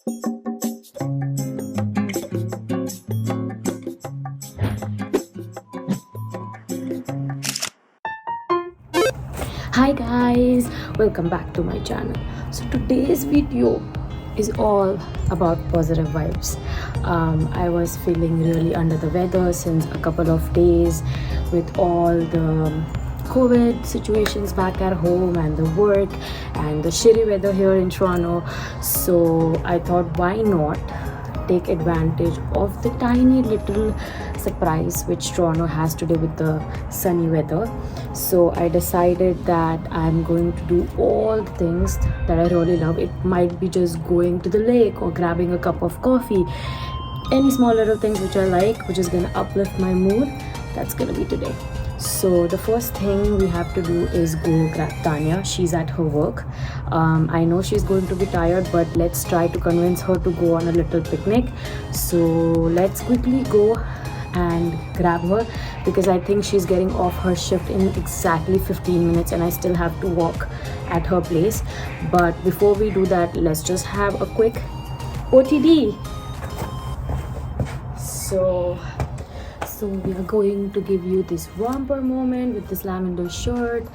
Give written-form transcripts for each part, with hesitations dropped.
Hi guys, welcome back to my channel. So today's video is all about positive vibes. I was feeling really under the weather since a couple of days with all the COVID situations back at home and the work and the shitty weather here in Toronto. So I thought, why not take advantage of the tiny little surprise which Toronto has today with the sunny weather. So I decided that I'm going to do all the things that I really love. It might be just going to the lake or grabbing a cup of coffee, any small little things which I like, which is gonna uplift my mood. That's gonna be today. So the first thing we have to do is go grab Tanya. She's at her work. I know she's going to be tired, but let's try to convince her to go on a little picnic. So let's quickly go and grab her, because I think she's getting off her shift in exactly 15 minutes and I still have to walk at her place. But before we do that, let's just have a quick OTD. So we are going to give you this romper moment with this lavender shirt,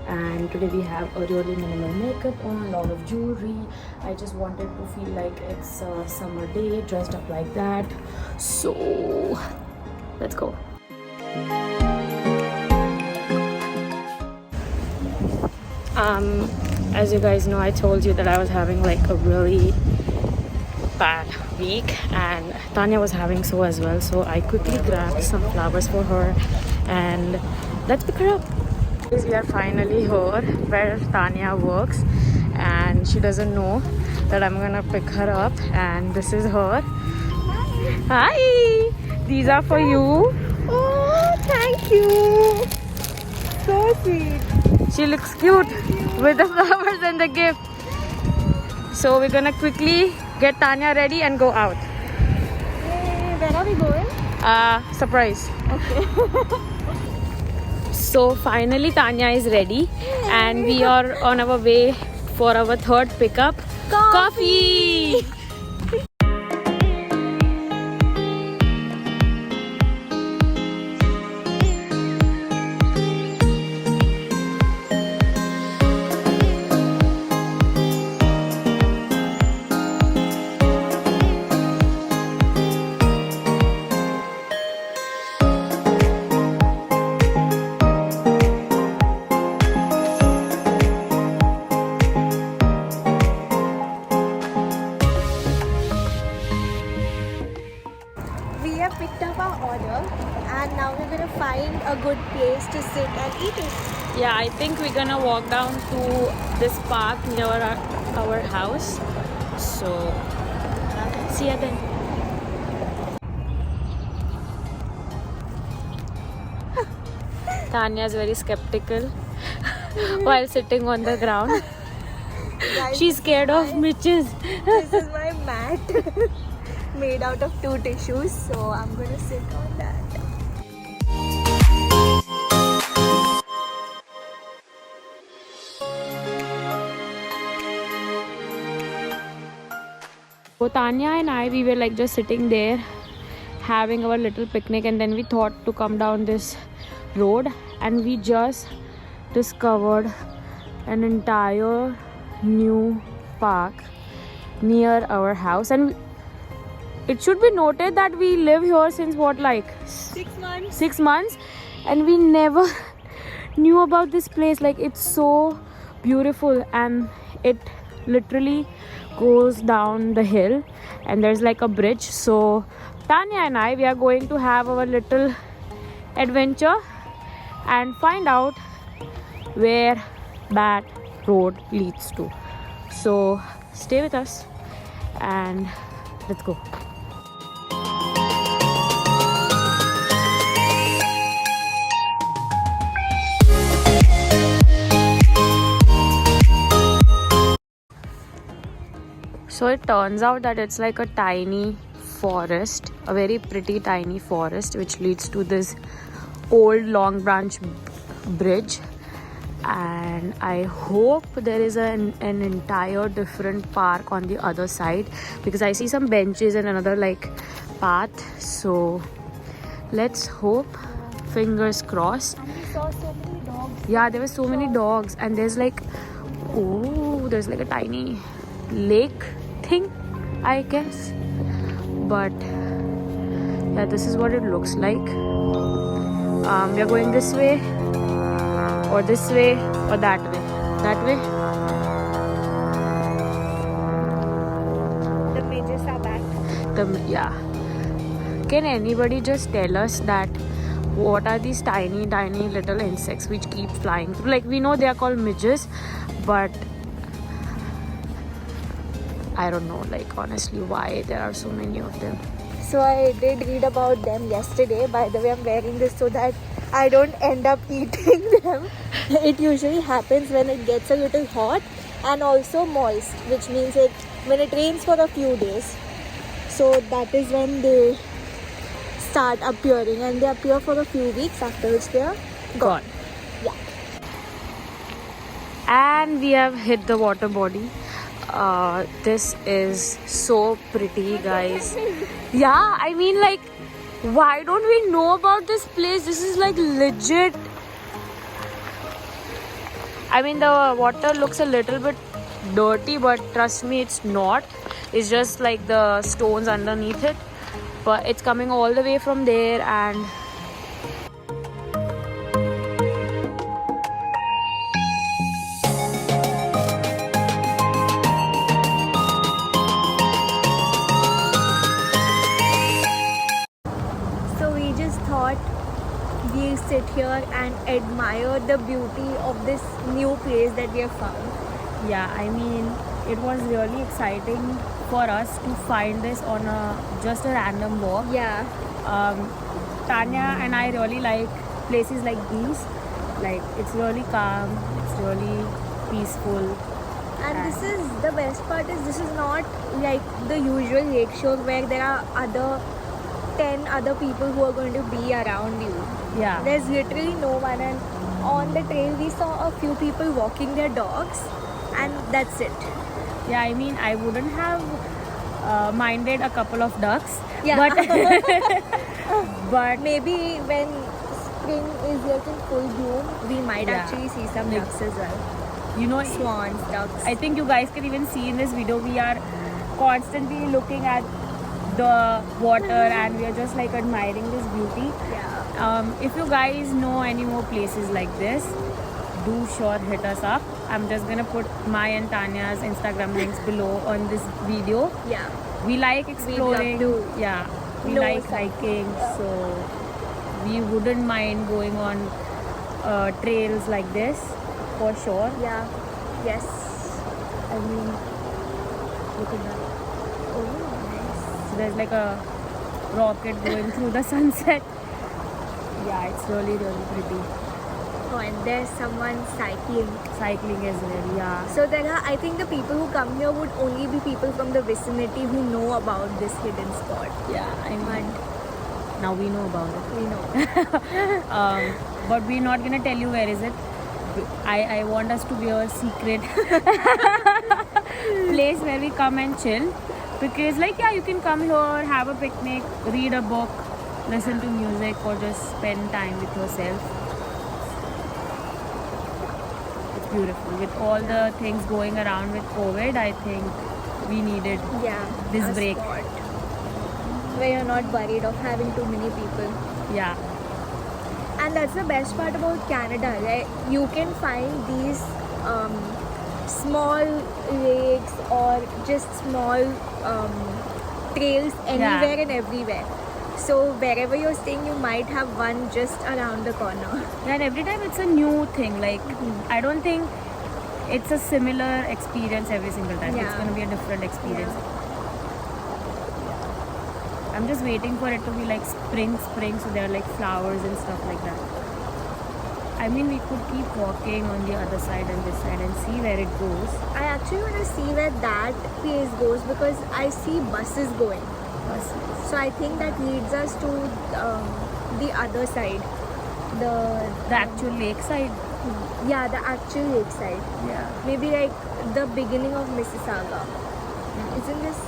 and today we have a really minimal makeup on, a lot of jewelry. I just wanted to feel like it's a summer day dressed up like that. So let's go. As you guys know, I told you that I was having like a really bad week, and Tanya was having so as well. So I quickly grabbed some flowers for her and let's pick her up. We are finally here where Tanya works, and she doesn't know that I'm gonna pick her up, and this is her. Hi! These are for you. Oh, thank you. So sweet. She looks cute with the flowers and the gift. So we're gonna quickly get Tanya ready and go out. Hey, where are we going? Surprise. Okay. So finally Tanya is ready and we are on our way for our third pickup. Coffee! We have picked up our order and now we're going to find a good place to sit and eat it. Yeah, I think we're gonna walk down to this park near our house. So see ya then. Tanya is very skeptical while sitting on the ground. Guys, She's scared of Mitches. this is my mat made out of 2 tissues, so I'm going to sit on that. So Tanya and I, we were like just sitting there having our little picnic, and then we thought to come down this road, and we just discovered an entire new park near our house. And it should be noted that we live here since what, like 6 months. 6 months, and we never knew about this place. Like, it's so beautiful, and it literally goes down the hill and there's like a bridge. So Tanya and I, we are going to have our little adventure and find out where that road leads to. So stay with us and let's go. So it turns out that it's like a tiny forest, a very pretty tiny forest, which leads to this old Long Branch bridge. and I hope there is an entire different park on the other side, because I see some benches and another like path. So let's hope. Fingers crossed. And we saw so many dogs. Yeah, there were so many dogs, and there's like, oh, there's like a tiny lake thing, I guess. But yeah, this is what it looks like. We are going this way, or this way, or that way. That way. The midges are back. Yeah. Can anybody just tell us that what are these tiny little insects which keep flying through? Like, we know they are called midges, but I don't know, like, honestly, why there are so many of them. So I did read about them yesterday. By the way, I'm wearing this so that I don't end up eating them. It usually happens when it gets a little hot and also moist, which means when it rains for a few days. So that is when they start appearing, and they appear for a few weeks, after which they are gone. Yeah. And we have hit the water body. This is so pretty, guys. Yeah, I mean, like, why don't we know about this place? This is like legit. I mean, the water looks a little bit dirty, but trust me, it's not. It's just like the stones underneath it, but it's coming all the way from there. And So we just thought we'll sit here and admire the beauty of this new place that we have found. yeah, I mean, it was really exciting for us to find this on just a random walk. Yeah. Tanya and I really like places like these. Like, it's really calm, it's really peaceful. And this is the best part, is this is not like the usual lake shore where there are 10 other people who are going to be around you. Yeah. There's literally no one, and on the trail we saw a few people walking their dogs, and that's it. Yeah, I mean, I wouldn't have minded a couple of ducks. Yeah. But Maybe when spring is like in full bloom, we might Yeah. actually see some Like- ducks as well. you know, Swans, ducks. I think you guys can even see in this video, we are constantly looking at the water and we are just like admiring this beauty. Yeah. If you guys know any more places like this, do sure hit us up. I'm just gonna put my and Tanya's Instagram links below on this video. Yeah. We like exploring. to Yeah, we know like something. hiking, so we wouldn't mind going on trails like this for sure. Yeah. Yes. I mean, look at that. Oh, nice. So there's like a rocket going through the sunset. Yeah, it's really pretty. Oh, and there's someone cycling. Cycling as well, yeah. So I think the people who come here would only be people from the vicinity who know about this hidden spot. Yeah, I mean, now we know about it. We know. But we're not gonna tell you where is it. I want us to be our secret place where we come and chill, because like, yeah, you can come here, have a picnic, read a book, listen to music, or just spend time with yourself. It's beautiful. With all the things going around with COVID, I think we needed Yeah. This a break. spot where you're not worried of having too many people. yeah. And that's the best part about Canada, right? You can find these small lakes or just small trails anywhere and everywhere. So wherever you're staying, you might have one just around the corner. Yeah, and every time it's a new thing. Like, I don't think it's a similar experience every single time. It's Yeah. going to be a different experience. I'm just waiting for it to be like spring, so there are like flowers and stuff like that. I mean, we could keep walking on the other side and this side and see where it goes. I actually want to see where that place goes because I see buses going. So I think that leads us to the other side. The actual lake side. Yeah, the actual lakeside. Yeah. Maybe like the beginning of Mississauga. Isn't this?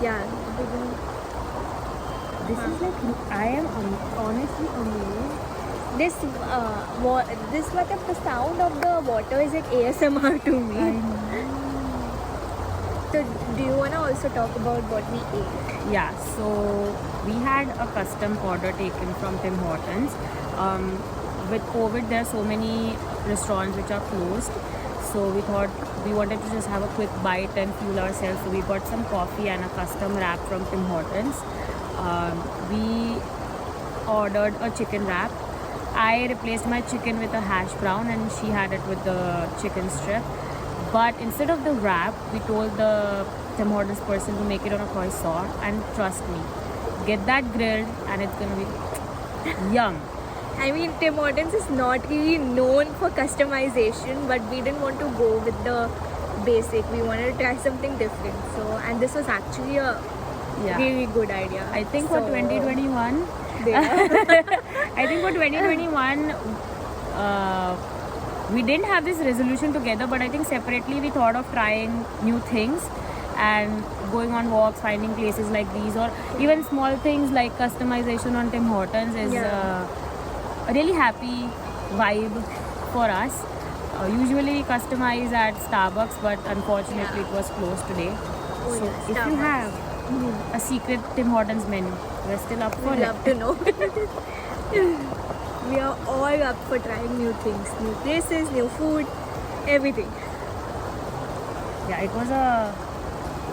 Yeah, the beginning. This is like, I am honestly amazed. This what the sound of the water is like ASMR to me. I know. So do you wanna also talk about what we ate? Yeah, so we had a custom order taken from Tim Hortons. With COVID, there are so many restaurants which are closed. So we thought we wanted to just have a quick bite and fuel ourselves. So we got some coffee and a custom wrap from Tim Hortons. We ordered a chicken wrap. I replaced my chicken with a hash brown and she had it with the chicken strip. But instead of the wrap, we told the Tim Hortons person to make it on a croissant, and trust me, get that grilled and it's gonna be yum. I mean, Tim Hortons is not really known for customization, but we didn't want to go with the basic. We wanted to try something different. So, and this was actually a really good idea. I think for 2021, I think for 2021, we didn't have this resolution together, but I think separately we thought of trying new things and going on walks, finding places like these, or even small things like customization on Tim Hortons is a really happy vibe for us. Usually we customize at Starbucks, but unfortunately it was closed today. So if you have a secret Tim Hortons menu, we're still up for We'd it. love to know. We are all up for trying new things, new places, new food, everything. Yeah,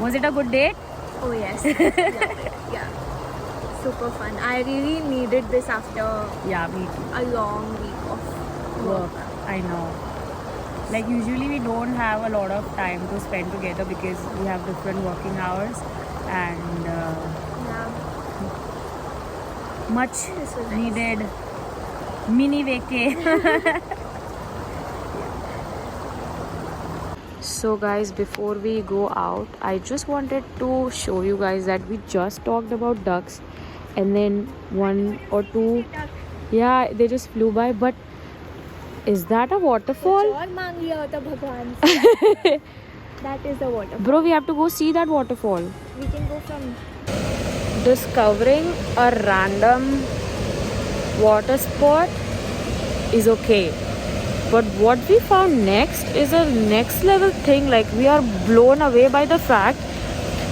was it a good date? Oh yes, loved it. Yeah, super fun. I really needed this after Yeah, me too. a long week of work. I know. Like usually we don't have a lot of time to spend together because we have different working hours and Yeah, much this was nice. needed mini vacay. So guys, before we go out, I just wanted to show you guys that we just talked about ducks and then one or two, yeah, they just flew by. But is that a waterfall? और मांग लिया होता भगवान से. That is the waterfall. Bro, we have to go see that waterfall. We can go from. Discovering a random water spot is okay, but what we found next is a next level thing. Like, we are blown away by the fact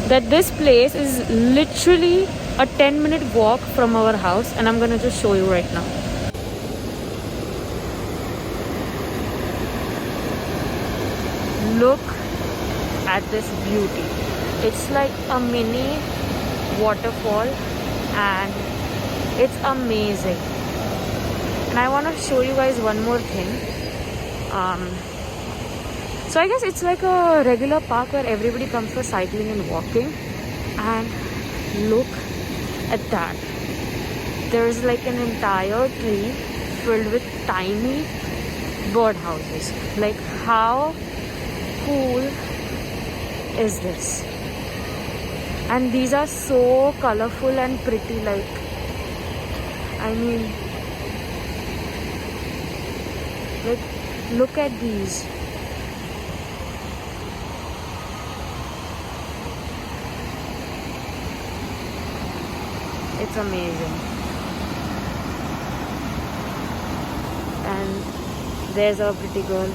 that this place is literally a 10-minute walk from our house, and I'm gonna just show you right now. Look at this beauty. It's like a mini waterfall and it's amazing. And I want to show you guys one more thing. So I guess it's like a regular park where everybody comes for cycling and walking. And look at that. There's like an entire tree filled with tiny birdhouses. Like, how cool is this? And these are so colorful and pretty. Like, I mean, like, look at these. It's amazing. And there's a pretty girl.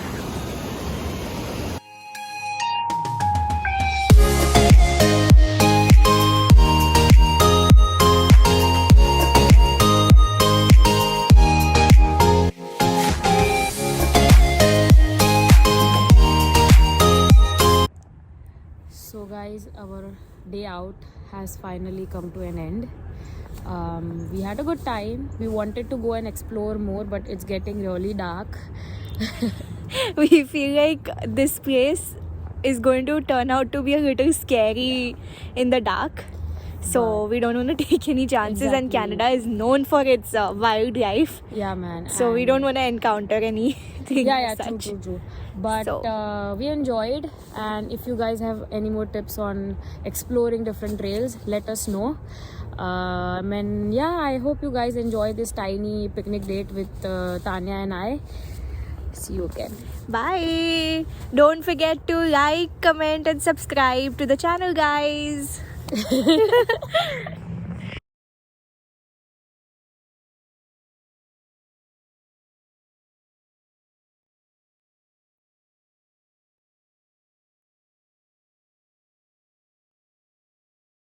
So guys, our day out has finally come to an end. We had a good time. We wanted to go and explore more, but it's getting really dark. We feel like this place is going to turn out to be a little scary in the dark. So we don't want to take any chances, and Exactly. Canada is known for its wildlife. Yeah, man. So we and- don't want to encounter anything yeah, as such. true. But So- we enjoyed, and if you guys have any more tips on exploring different trails, let us know. And yeah, I hope you guys enjoy this tiny picnic date with Tanya and I. See you again. Bye. Don't forget to like, comment, and subscribe to the channel, guys.